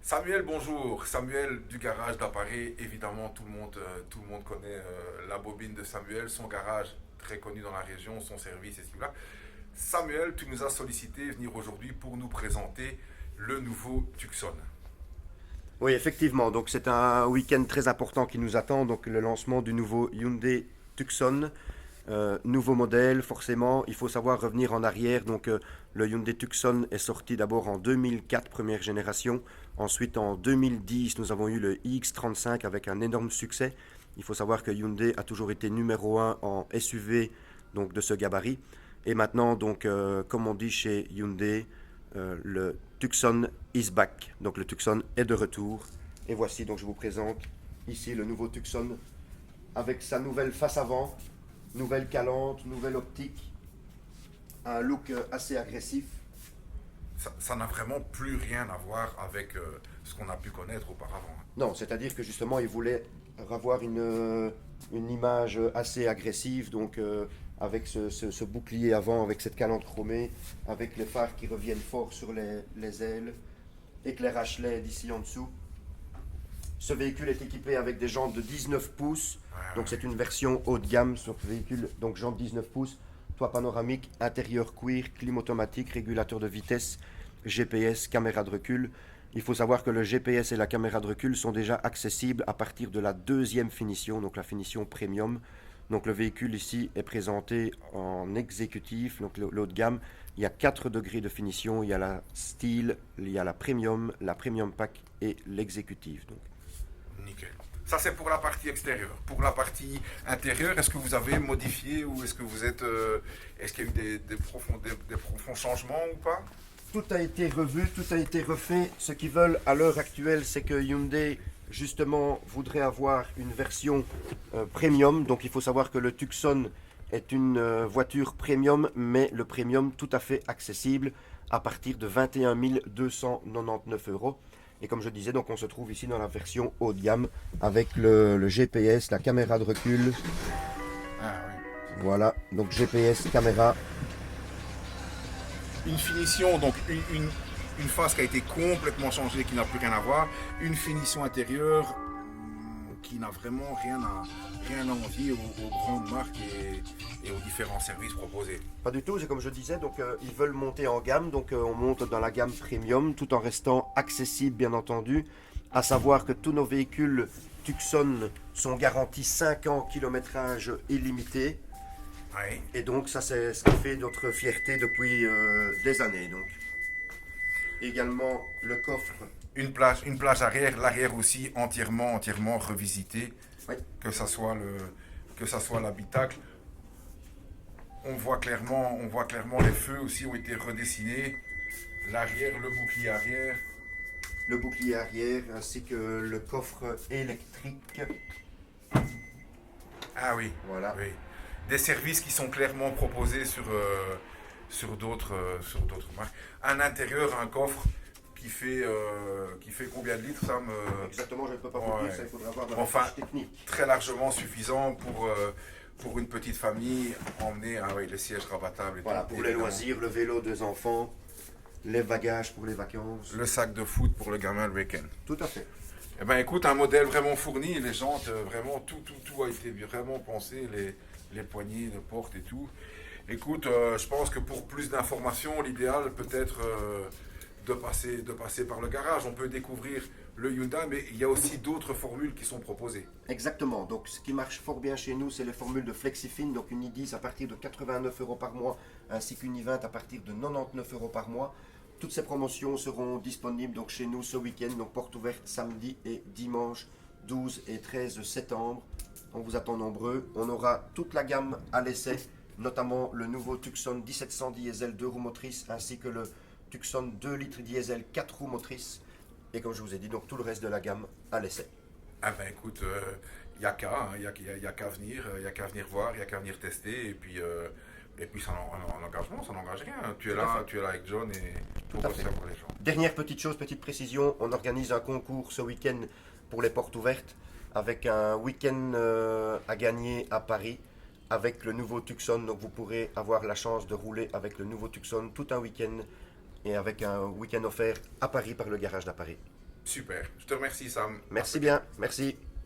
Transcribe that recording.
Samuel, bonjour. Samuel du garage d'appareil. Évidemment, tout le monde connaît la bobine de Samuel, son garage très connu dans la région, son service et ce là. Samuel, tu nous as sollicité venir aujourd'hui pour nous présenter le nouveau Tucson. Oui, effectivement. Donc c'est un week-end très important qui nous attend. Donc le lancement du nouveau Hyundai Tucson, nouveau modèle. Forcément, il faut savoir revenir en arrière. Donc le Hyundai Tucson est sorti d'abord en 2004, première génération. Ensuite, en 2010, nous avons eu le iX35 avec un énorme succès. Il faut savoir que Hyundai a toujours été numéro un en SUV, donc de ce gabarit. Et maintenant, donc, comme on dit chez Hyundai, le Tucson is back. Donc le Tucson est de retour. Et voici, donc je vous présente ici le nouveau Tucson avec sa nouvelle face avant, nouvelle calante, nouvelle optique, un look assez agressif. Ça n'a vraiment plus rien à voir avec ce qu'on a pu connaître auparavant. Non, c'est-à-dire que justement, il voulait avoir une image assez agressive, donc avec ce bouclier avant, avec cette calandre chromée, avec les phares qui reviennent fort sur les ailes, éclairage LED ici en dessous. Ce véhicule est équipé avec des jantes de 19 pouces, donc c'est une version haut de gamme sur ce véhicule, donc jantes 19 pouces, toit panoramique, intérieur cuir, clim automatique, régulateur de vitesse, GPS, caméra de recul. Il faut savoir que le GPS et la caméra de recul sont déjà accessibles à partir de la deuxième finition, donc la finition premium. Donc le véhicule ici est présenté en exécutif, donc le haut de gamme. Il y a 4 degrés de finition, il y a la style, il y a la premium pack et l'exécutif. Donc. Nickel. Ça, c'est pour la partie extérieure. Pour la partie intérieure, est-ce que vous avez modifié ou est-ce que vous êtes. Est-ce qu'il y a eu des profonds changements ou pas? Tout a été revu, tout a été refait. Ce qu'ils veulent à l'heure actuelle, c'est que Hyundai, justement, voudrait avoir une version premium. Donc il faut savoir que le Tucson est une voiture premium, mais le premium tout à fait accessible à partir de 21 299 euros. Et comme je disais, donc on se trouve ici dans la version haut de gamme avec le GPS, la caméra de recul. Ah oui. Voilà, donc GPS, caméra. Une finition, donc une face qui a été complètement changée, qui n'a plus rien à voir. Une finition intérieure qui n'a vraiment rien à envier aux grandes marques et aux différents services proposés. Pas du tout, c'est comme je disais, donc ils veulent monter en gamme, donc on monte dans la gamme premium tout en restant accessible bien entendu, à savoir que tous nos véhicules Tucson sont garantis 5 ans kilométrage illimité, Oui. et donc ça c'est ce qui fait notre fierté depuis des années. Donc. Également le coffre. Une plage arrière, l'arrière aussi entièrement revisité, Oui. que ça soit l'habitacle. On voit clairement les feux aussi ont été redessinés. L'arrière, le bouclier arrière. Le bouclier arrière ainsi que le coffre électrique. Ah oui, Voilà. oui. Des services qui sont clairement proposés sur d'autres marques. Un intérieur, un coffre qui fait combien de litres ça me... Exactement, je ne peux pas vous Ouais. dire, ça il faudra voir dans la Enfin, fiche technique. très largement suffisant pour une petite famille, emmener les sièges rabattables. Et Voilà, tout, pour les évidemment. loisirs, le vélo des enfants, les bagages pour les vacances. Le sac de foot pour le gamin le week-end. Tout à fait. Eh ben écoute, un modèle vraiment fourni, les jantes, vraiment tout a été vraiment pensé, les poignées de porte et tout. Écoute, je pense que pour plus d'informations, l'idéal peut-être de passer par le garage. On peut découvrir le Hyundai, mais il y a aussi d'autres formules qui sont proposées. Exactement. Donc, ce qui marche fort bien chez nous, c'est les formules de FlexiFin. Donc, une i10 à partir de 89 euros par mois, ainsi qu'une i20 à partir de 99 euros par mois. Toutes ces promotions seront disponibles donc chez nous ce week-end, donc porte ouverte samedi et dimanche 12 et 13 septembre. On vous attend nombreux. On aura toute la gamme à l'essai, notamment le nouveau Tucson 1700 diesel 2 roues motrices, ainsi que le Tucson 2 litres diesel 4 roues motrices. Et comme je vous ai dit, donc tout le reste de la gamme à l'essai. Ah ben écoute, il n'y a qu'à, il y a qu'à venir, il y a qu'à venir voir, il y a qu'à venir tester, et puis ça en engagement, ça n'engage rien. Tout à fait. Tu es là avec John et Tout pour à aussi fait. avoir les gens. Dernière petite chose, petite précision, on organise un concours ce week-end pour les portes ouvertes avec un week-end à gagner à Paris avec le nouveau Tucson. Donc vous pourrez avoir la chance de rouler avec le nouveau Tucson tout un week-end et avec un week-end offert à Paris par le garage d'Appareil. Super. Je te remercie, Sam. Merci bien, merci.